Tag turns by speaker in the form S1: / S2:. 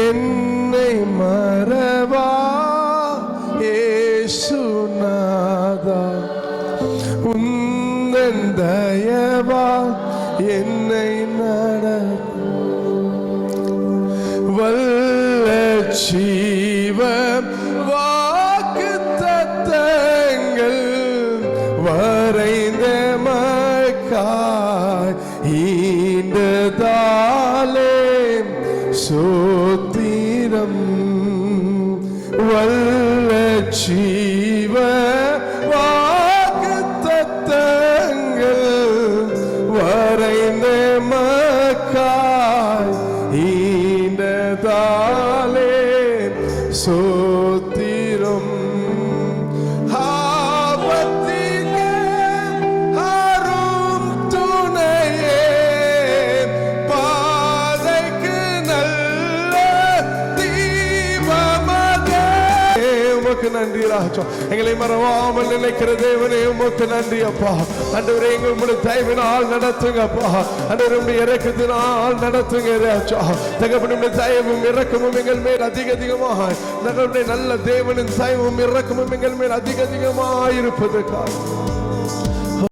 S1: என்னை மறவா இயேசுநாதா, உந்தன் தயவா என்னை நட வல்ல ஜீவ வாக்கு தத்தங்கள் வரைந்த மக்காய் ஈண்டதாலே சோத்திரம். வல்ல ஜீவ வாக்கு தத்தங்கள் வரைந்த மக்காய் ஈண்டதாலே சோத்திரம். ஆபத்திலே அரும் துணையே, பாதைக்கு நல்ல தீபமதே. உமக்கு நன்றி ராஜா. எங்களை மறவாமல் நினைக்கிற தேவனே உமக்கு நன்றி அப்பா. ஆண்டவரே, உங்களுடைய தயவினால் நடத்துங்க அப்பா. ஆண்டவரே, உங்களுடைய இரக்கத்தினால் நடத்துங்க ராஜா. தகப்பனுடைய தயவும் இரக்கமும் எங்கள் மேல் அதிக அதிகமாக, தகப்பனுடைய நல்ல தேவனின் தயவும் இரக்கமும் எங்கள் மேல் அதிக அதிகமாக இருப்பதற்காக